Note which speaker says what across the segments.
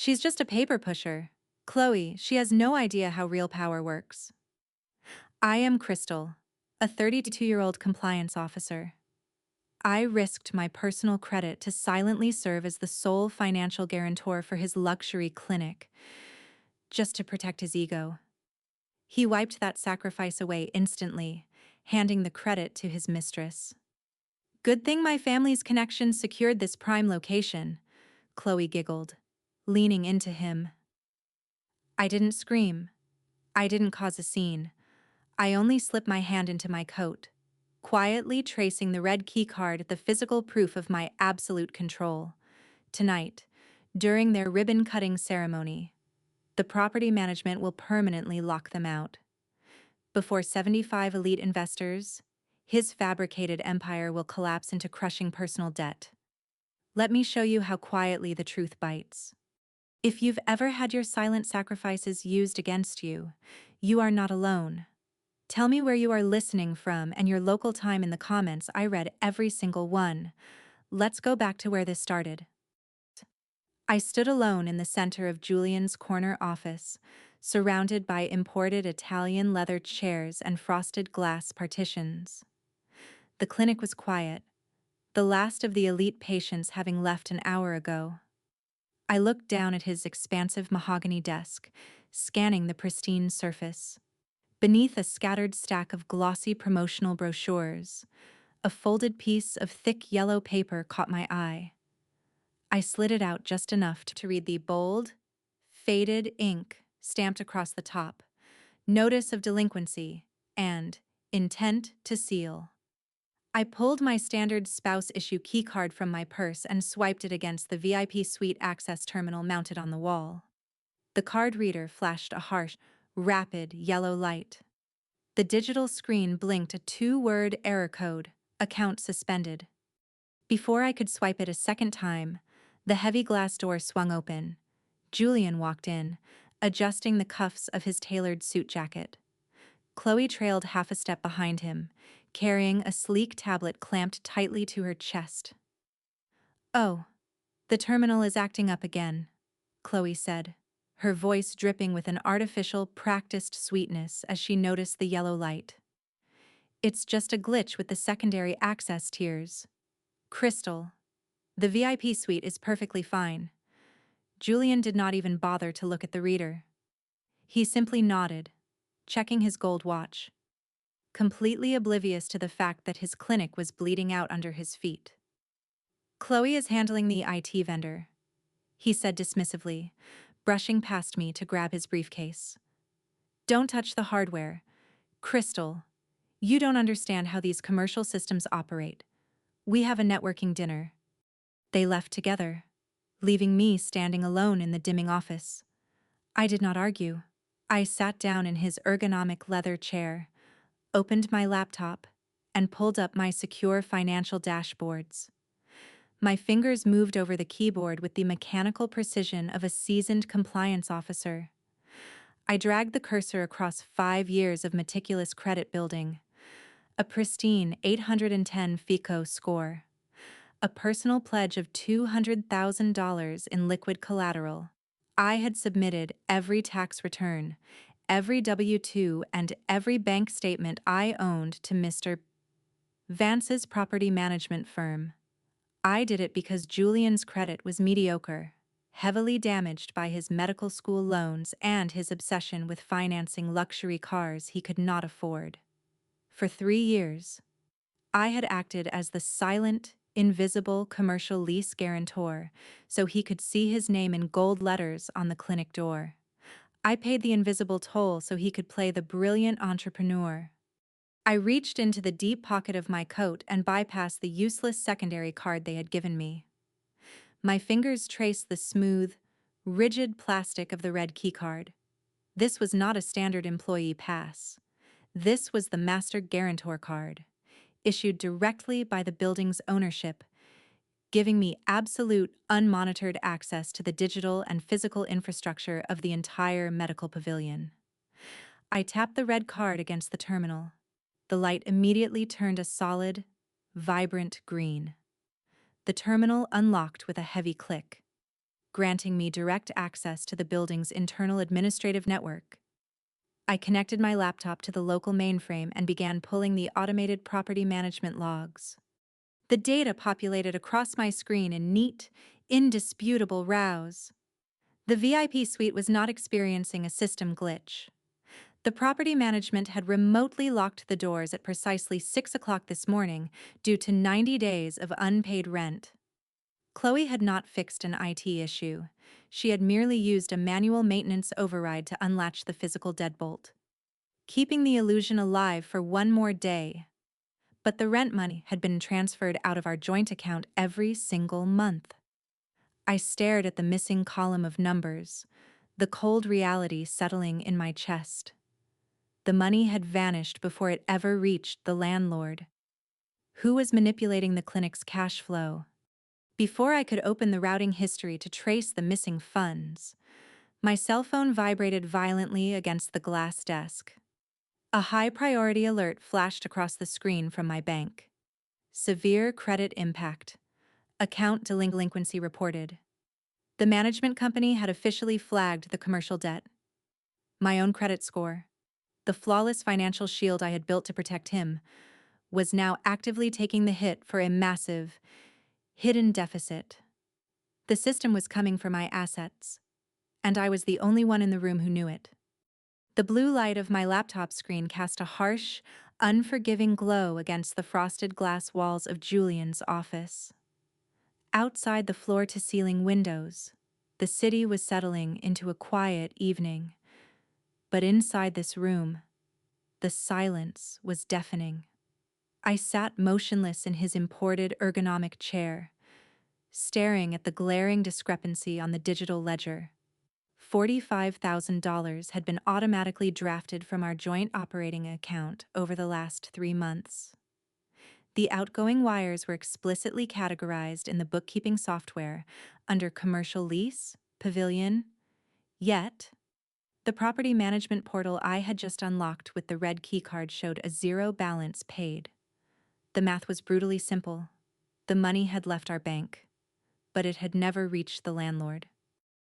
Speaker 1: She's just a paper pusher. Chloe, she has no idea how real power works. I am Crystal, a 32-year-old compliance officer. I risked my personal credit to silently serve as the sole financial guarantor for his luxury clinic, just to protect his ego. He wiped that sacrifice away instantly, handing the credit to his mistress. Good thing my family's connections secured this prime location, Chloe giggled, leaning into him. I didn't scream. I didn't cause a scene. I only slipped my hand into my coat, quietly tracing the red keycard, the physical proof of my absolute control. Tonight, during their ribbon-cutting ceremony, the property management will permanently lock them out. Before 75 elite investors, his fabricated empire will collapse into crushing personal debt. Let me show you how quietly the truth bites. If you've ever had your silent sacrifices used against you, you are not alone. Tell me where you are listening from and your local time in the comments. I read every single one. Let's go back to where this started. I stood alone in the center of Julian's corner office, surrounded by imported Italian leather chairs and frosted glass partitions. The clinic was quiet, the last of the elite patients having left an hour ago. I looked down at his expansive mahogany desk, scanning the pristine surface. Beneath a scattered stack of glossy promotional brochures, a folded piece of thick yellow paper caught my eye. I slid it out just enough to read the bold, faded ink stamped across the top, notice of delinquency, and intent to seal. I pulled my standard spouse issue keycard from my purse and swiped it against the VIP suite access terminal mounted on the wall. The card reader flashed a harsh, rapid yellow light. The digital screen blinked a two-word error code, account suspended. Before I could swipe it a second time, the heavy glass door swung open. Julian walked in, adjusting the cuffs of his tailored suit jacket. Chloe trailed half a step behind him, carrying a sleek tablet clamped tightly to her chest. "Oh, the terminal is acting up again," Chloe said, her voice dripping with an artificial, practiced sweetness as she noticed the yellow light. "It's just a glitch with the secondary access tiers. Crystal, the VIP suite is perfectly fine." Julian did not even bother to look at the reader. He simply nodded, checking his gold watch, completely oblivious to the fact that his clinic was bleeding out under his feet. "Chloe is handling the IT vendor," he said dismissively, brushing past me to grab his briefcase. "Don't touch the hardware. Crystal, you don't understand how these commercial systems operate. We have a networking dinner." They left together, leaving me standing alone in the dimming office. I did not argue. I sat down in his ergonomic leather chair, opened my laptop, and pulled up my secure financial dashboards. My fingers moved over the keyboard with the mechanical precision of a seasoned compliance officer. I dragged the cursor across 5 years of meticulous credit building, a pristine 810 FICO score, a personal pledge of $200,000 in liquid collateral. I had submitted every tax return, every W-2, and every bank statement I owned to Mr. Vance's property management firm. I did it because Julian's credit was mediocre, heavily damaged by his medical school loans and his obsession with financing luxury cars he could not afford. For 3 years, I had acted as the silent, invisible commercial lease guarantor so he could see his name in gold letters on the clinic door. I paid the invisible toll so he could play the brilliant entrepreneur. I reached into the deep pocket of my coat and bypassed the useless secondary card they had given me. My fingers traced the smooth, rigid plastic of the red keycard. This was not a standard employee pass. This was the master guarantor card, issued directly by the building's ownership, giving me absolute, unmonitored access to the digital and physical infrastructure of the entire medical pavilion. I tapped the red card against the terminal. The light immediately turned a solid, vibrant green. The terminal unlocked with a heavy click. granting me direct access to the building's internal administrative network. I connected my laptop to the local mainframe and began pulling the automated property management logs. The data populated across my screen in neat, indisputable rows. The VIP suite was not experiencing a system glitch. The property management had remotely locked the doors at precisely 6 o'clock this morning due to 90 days of unpaid rent. Chloe had not fixed an IT issue. She had merely used a manual maintenance override to unlatch the physical deadbolt, keeping the illusion alive for one more day. But the rent money had been transferred out of our joint account every single month. I stared at the missing column of numbers, the cold reality settling in my chest. The money had vanished before it ever reached the landlord. Who was manipulating the clinic's cash flow? Before I could open the routing history to trace the missing funds, my cell phone vibrated violently against the glass desk. A high-priority alert flashed across the screen from my bank. Severe credit impact. Account delinquency reported. The management company had officially flagged the commercial debt. My own credit score, the flawless financial shield I had built to protect him, was now actively taking the hit for a massive, hidden deficit. The system was coming for my assets, and I was the only one in the room who knew it. The blue light of my laptop screen cast a harsh, unforgiving glow against the frosted glass walls of Julian's office. Outside the floor-to-ceiling windows, the city was settling into a quiet evening. But inside this room, the silence was deafening. I sat motionless in his imported ergonomic chair, staring at the glaring discrepancy on the digital ledger. $45,000 had been automatically drafted from our joint operating account over the last 3 months. The outgoing wires were explicitly categorized in the bookkeeping software under commercial lease, pavilion, yet the property management portal I had just unlocked with the red keycard showed a zero balance paid. The math was brutally simple. The money had left our bank, but it had never reached the landlord.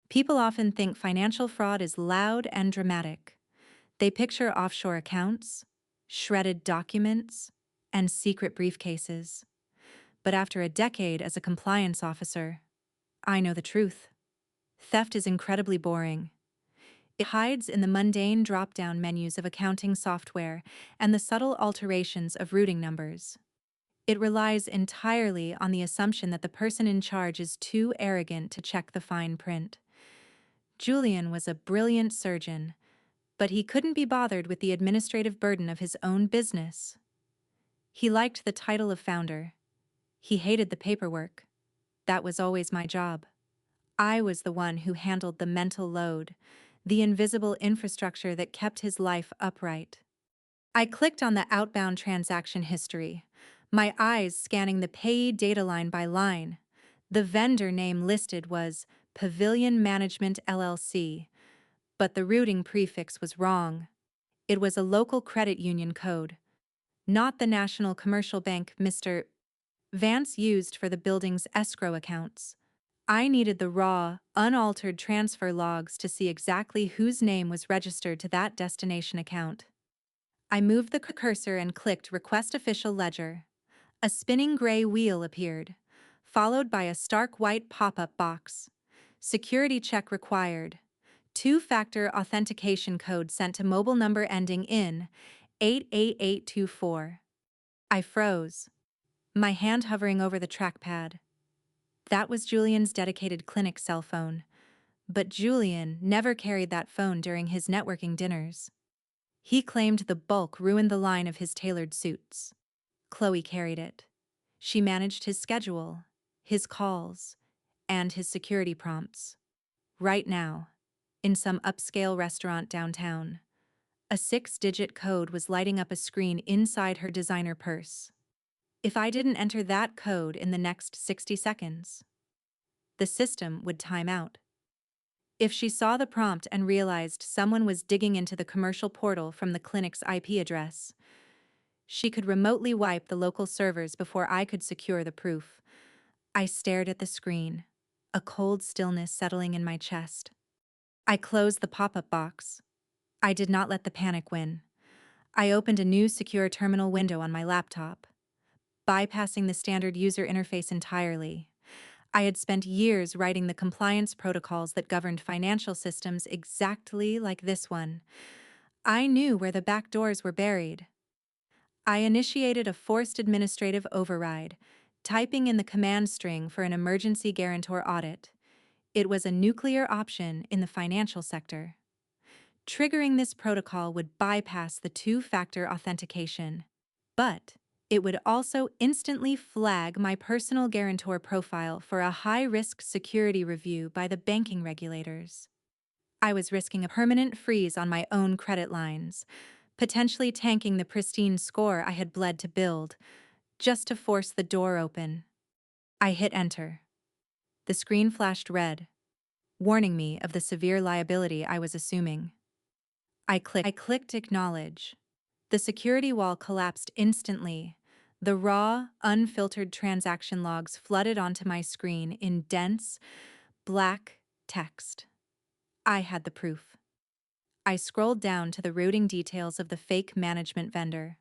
Speaker 1: People often think financial fraud is loud and dramatic. They picture offshore accounts, shredded documents, and secret briefcases. But after a decade as a compliance officer, I know the truth. Theft is incredibly boring. It hides in the mundane drop-down menus of accounting software and the subtle alterations of routing numbers. It relies entirely on the assumption that the person in charge is too arrogant to check the fine print. Julian was a brilliant surgeon, but he couldn't be bothered with the administrative burden of his own business. He liked the title of founder. He hated the paperwork. That was always my job. I was the one who handled the mental load, the invisible infrastructure that kept his life upright. I clicked on the outbound transaction history, my eyes scanning the payee data line by line. The vendor name listed was Pavilion Management LLC, but the routing prefix was wrong. It was a local credit union code, not the National Commercial Bank Mr. Vance used for the building's escrow accounts. I needed the raw, unaltered transfer logs to see exactly whose name was registered to that destination account. I moved the cursor and clicked Request Official Ledger. A spinning gray wheel appeared, followed by a stark white pop-up box. Security check required. Two-factor authentication code sent to mobile number ending in 88824. I froze, my hand hovering over the trackpad. That was Julian's dedicated clinic cell phone, but Julian never carried that phone during his networking dinners. He claimed the bulk ruined the line of his tailored suits. Chloe carried it. She managed his schedule, his calls, and his security prompts. Right now, in some upscale restaurant downtown, a 6-digit code was lighting up a screen inside her designer purse. If I didn't enter that code in the next 60 seconds, the system would time out. If she saw the prompt and realized someone was digging into the commercial portal from the clinic's IP address, she could remotely wipe the local servers before I could secure the proof. I stared at the screen, a cold stillness settling in my chest. I closed the pop-up box. I did not let the panic win. I opened a new secure terminal window on my laptop, bypassing the standard user interface entirely. I had spent years writing the compliance protocols that governed financial systems exactly like this one. I knew where the back doors were buried. I initiated a forced administrative override, typing in the command string for an emergency guarantor audit. It was a nuclear option in the financial sector. Triggering this protocol would bypass the two-factor authentication, but it would also instantly flag my personal guarantor profile for a high-risk security review by the banking regulators. I was risking a permanent freeze on my own credit lines, potentially tanking the pristine score I had bled to build, just to force the door open. I hit enter. The screen flashed red, warning me of the severe liability I was assuming. I clicked acknowledge. The security wall collapsed instantly. The raw, unfiltered transaction logs flooded onto my screen in dense, black text. I had the proof. I scrolled down to the routing details of the fake management vendor.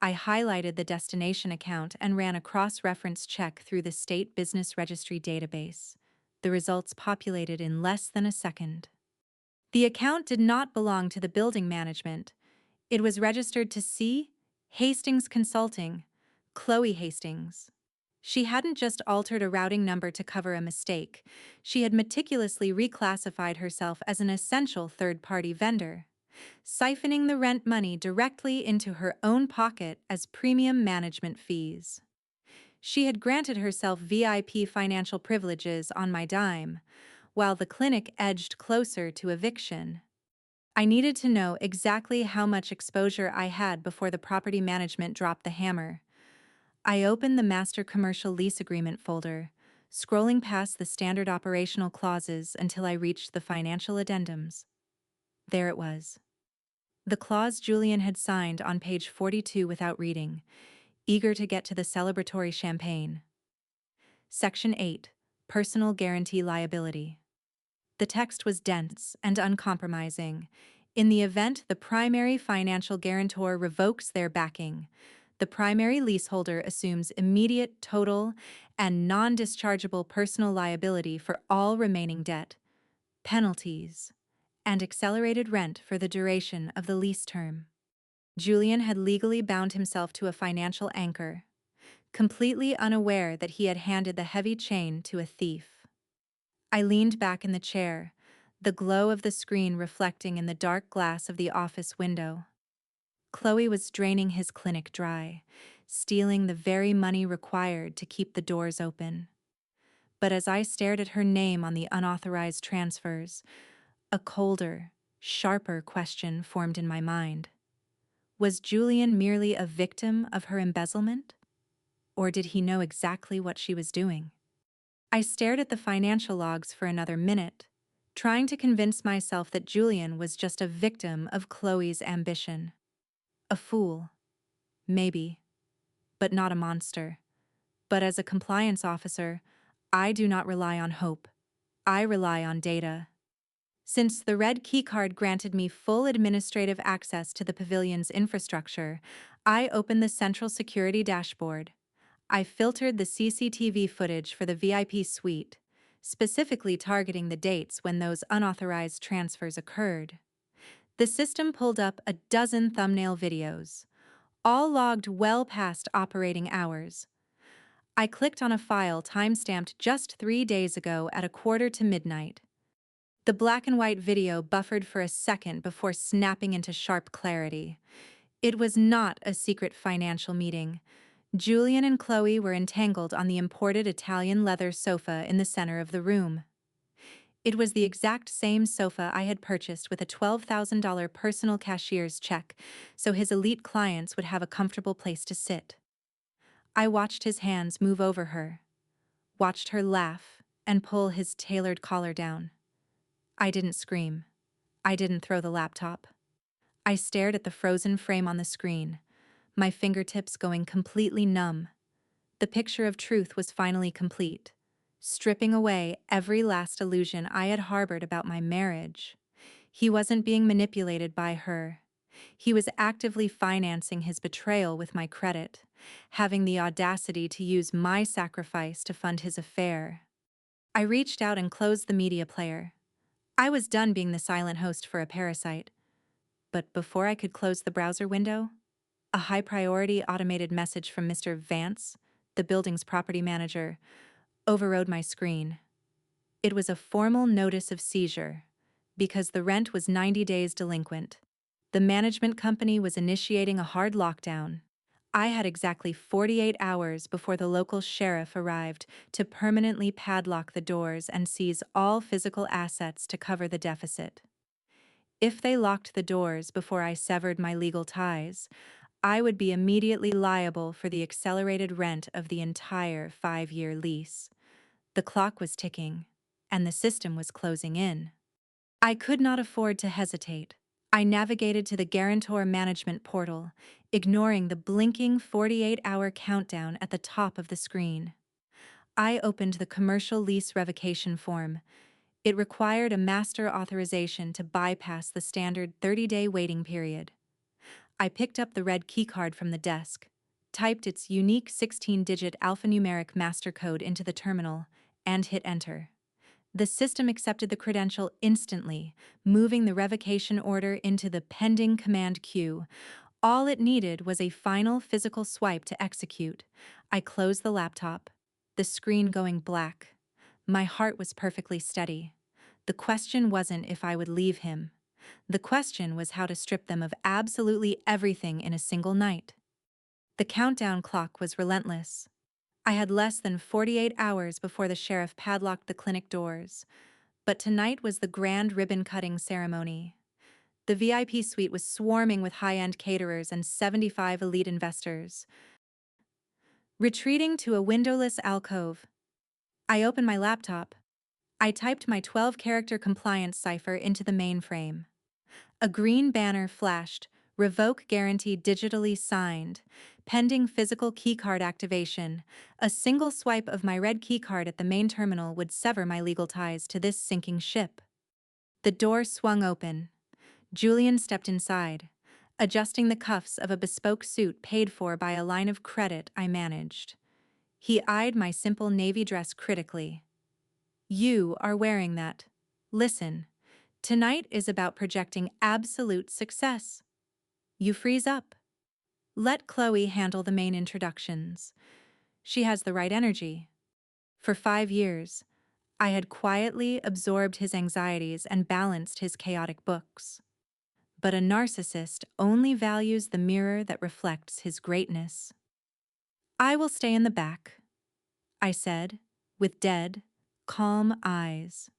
Speaker 1: I highlighted the destination account and ran a cross-reference check through the state business registry database. The results populated in less than a second. The account did not belong to the building management. It was registered to C. Hastings Consulting, Chloe Hastings. She hadn't just altered a routing number to cover a mistake. She had meticulously reclassified herself as an essential third-party vendor, siphoning the rent money directly into her own pocket as premium management fees. She had granted herself VIP financial privileges on my dime, while the clinic edged closer to eviction. I needed to know exactly how much exposure I had before the property management dropped the hammer. I opened the Master Commercial Lease Agreement folder, scrolling past the standard operational clauses until I reached the financial addendums. There it was. The clause Julian had signed on page 42 without reading, eager to get to the celebratory champagne. Section 8. Personal Guarantee Liability. The text was dense and uncompromising. In the event the primary financial guarantor revokes their backing, the primary leaseholder assumes immediate, total, and non-dischargeable personal liability for all remaining debt, penalties, and accelerated rent for the duration of the lease term. Julian had legally bound himself to a financial anchor, completely unaware that he had handed the heavy chain to a thief. I leaned back in the chair, the glow of the screen reflecting in the dark glass of the office window. Chloe was draining his clinic dry, stealing the very money required to keep the doors open. But as I stared at her name on the unauthorized transfers, a colder, sharper question formed in my mind. Was Julian merely a victim of her embezzlement? Or did he know exactly what she was doing? I stared at the financial logs for another minute, trying to convince myself that Julian was just a victim of Chloe's ambition. A fool, maybe, but not a monster. But as a compliance officer, I do not rely on hope. I rely on data. Since the red keycard granted me full administrative access to the pavilion's infrastructure, I opened the central security dashboard. I filtered the CCTV footage for the VIP suite, specifically targeting the dates when those unauthorized transfers occurred. The system pulled up a dozen thumbnail videos, all logged well past operating hours. I clicked on a file timestamped just 3 days ago at 1:45. The black and white video buffered for a second before snapping into sharp clarity. It was not a secret financial meeting. Julian and Chloe were entangled on the imported Italian leather sofa in the center of the room. It was the exact same sofa I had purchased with a $12,000 personal cashier's check, so his elite clients would have a comfortable place to sit. I watched his hands move over her, watched her laugh and pull his tailored collar down. I didn't scream. I didn't throw the laptop. I stared at the frozen frame on the screen, my fingertips going completely numb. The picture of truth was finally complete. stripping away every last illusion I had harbored about my marriage. He wasn't being manipulated by her. He was actively financing his betrayal with my credit, having the audacity to use my sacrifice to fund his affair. I reached out and closed the media player. I was done being the silent host for a parasite. But before I could close the browser window, a high-priority automated message from Mr. Vance, the building's property manager, overrode my screen. It was a formal notice of seizure, because the rent was 90 days delinquent. The management company was initiating a hard lockdown. I had exactly 48 hours before the local sheriff arrived to permanently padlock the doors and seize all physical assets to cover the deficit. If they locked the doors before I severed my legal ties, I would be immediately liable for the accelerated rent of the entire 5-year lease. The clock was ticking, and the system was closing in. I could not afford to hesitate. I navigated to the guarantor management portal, ignoring the blinking 48-hour countdown at the top of the screen. I opened the commercial lease revocation form. It required a master authorization to bypass the standard 30-day waiting period. I picked up the red keycard from the desk, typed its unique 16-digit alphanumeric master code into the terminal, and hit enter. The system accepted the credential instantly, moving the revocation order into the pending command queue. All it needed was a final physical swipe to execute. I closed the laptop, the screen going black. My heart was perfectly steady. The question wasn't if I would leave him. The question was how to strip them of absolutely everything in a single night. The countdown clock was relentless. I had less than 48 hours before the sheriff padlocked the clinic doors, but tonight was the grand ribbon-cutting ceremony. The VIP suite was swarming with high-end caterers and 75 elite investors. Retreating to a windowless alcove, I opened my laptop. I typed my 12-character compliance cipher into the mainframe. A green banner flashed, "Revoke guarantee digitally signed," pending physical keycard activation. A single swipe of my red keycard at the main terminal would sever my legal ties to this sinking ship. The door swung open. Julian stepped inside, adjusting the cuffs of a bespoke suit paid for by a line of credit I managed. He eyed my simple navy dress critically. "You are wearing that. Listen, tonight is about projecting absolute success. You freeze up. Let Chloe handle the main introductions. She has the right energy." For 5 years, I had quietly absorbed his anxieties and balanced his chaotic books. But a narcissist only values the mirror that reflects his greatness. "I will stay in the back," I said, with dead, calm eyes.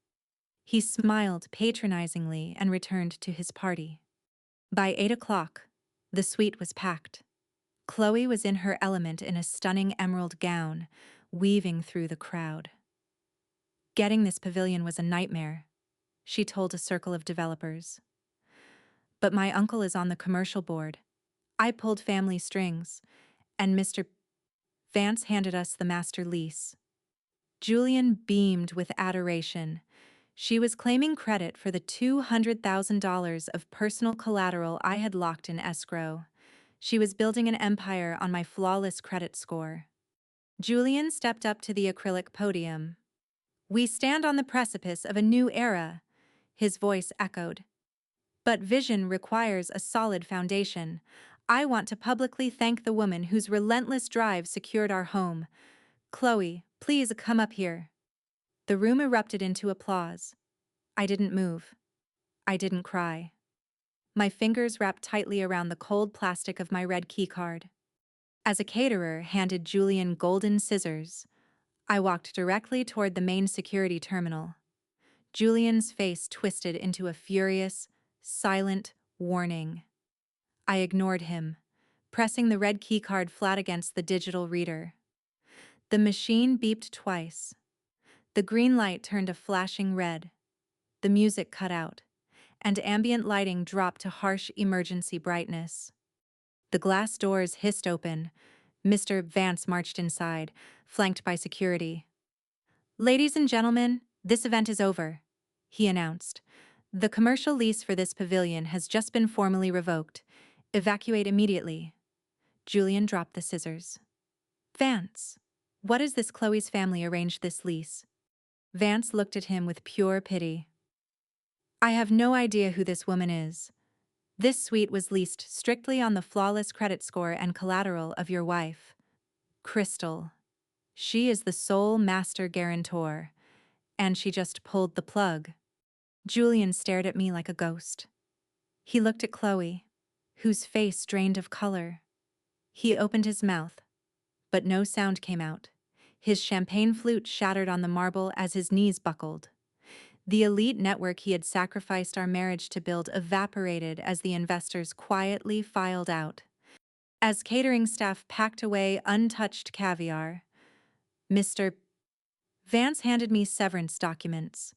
Speaker 1: He smiled patronizingly and returned to his party. By 8 o'clock, the suite was packed. Chloe was in her element in a stunning emerald gown, weaving through the crowd. "Getting this pavilion was a nightmare," she told a circle of developers. "But my uncle is on the commercial board. I pulled family strings, and Mr. Vance handed us the master lease." Julian beamed with adoration. She was claiming credit for the $200,000 of personal collateral I had locked in escrow. She was building an empire on my flawless credit score. Julian stepped up to the acrylic podium. "We stand on the precipice of a new era," his voice echoed. "But vision requires a solid foundation. I want to publicly thank the woman whose relentless drive secured our home. Chloe, please come up here." The room erupted into applause. I didn't move. I didn't cry. My fingers wrapped tightly around the cold plastic of my red keycard. As a caterer handed Julian golden scissors, I walked directly toward the main security terminal. Julian's face twisted into a furious, silent warning. I ignored him, pressing the red keycard flat against the digital reader. The machine beeped twice. The green light turned a flashing red. The music cut out, and ambient lighting dropped to harsh emergency brightness. The glass doors hissed open. Mr. Vance marched inside, flanked by security. Ladies and gentlemen, this event is over, he announced. The commercial lease for this pavilion has just been formally revoked. Evacuate immediately. Julian dropped the scissors. Vance, what is this? Chloe's family arranged this lease? Vance looked at him with pure pity. I have no idea who this woman is. This suite was leased strictly on the flawless credit score and collateral of your wife, Crystal. She is the sole master guarantor, and she just pulled the plug. Julian stared at me like a ghost. He looked at Chloe, whose face drained of color. He opened his mouth, but no sound came out. His champagne flute shattered on the marble as his knees buckled. The elite network he had sacrificed our marriage to build evaporated as the investors quietly filed out. As catering staff packed away untouched caviar, Mr. Vance handed me severance documents.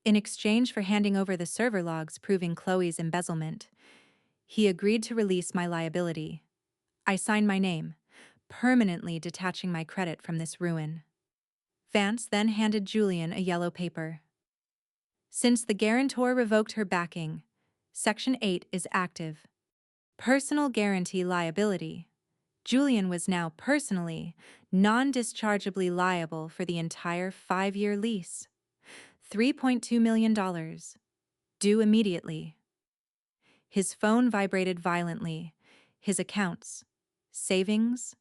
Speaker 1: In exchange for handing over the server logs proving Chloe's embezzlement, he agreed to release my liability. I signed my name, permanently detaching my credit from this ruin. Vance then handed Julian a yellow paper. Since the guarantor revoked her backing, Section 8 is active. Personal guarantee liability. Julian was now personally, non-dischargeably liable for the entire 5-year lease. $3.2 million. Due immediately. His phone vibrated violently. His accounts, savings,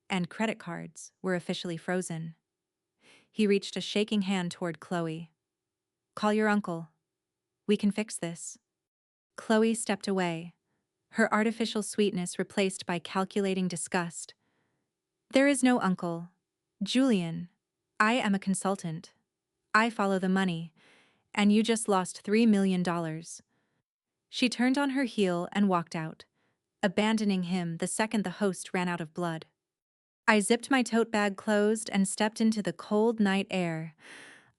Speaker 1: and credit cards were officially frozen. He reached a shaking hand toward Chloe. Call your uncle. We can fix this. Chloe stepped away, her artificial sweetness replaced by calculating disgust. There is no uncle. Julian, I am a consultant. I follow the money, and you just lost $3 million. She turned on her heel and walked out, abandoning him the second the host ran out of blood. I zipped my tote bag closed and stepped into the cold night air.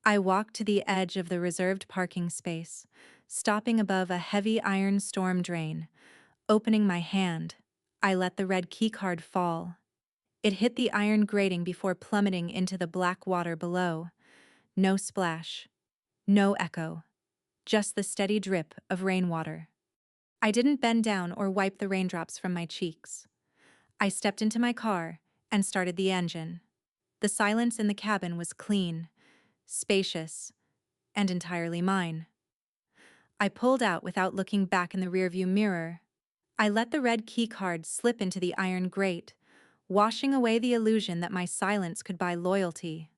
Speaker 1: I walked to the edge of the reserved parking space, stopping above a heavy iron storm drain. Opening my hand, I let the red keycard fall. It hit the iron grating before plummeting into the black water below. No splash, no echo, just the steady drip of rainwater. I didn't bend down or wipe the raindrops from my cheeks. I stepped into my car and started the engine. The silence in the cabin was clean, spacious, and entirely mine. I pulled out without looking back in the rearview mirror. I let the red keycard slip into the iron grate, washing away the illusion that my silence could buy loyalty.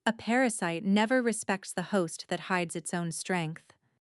Speaker 1: A parasite never respects the host that hides its own strength.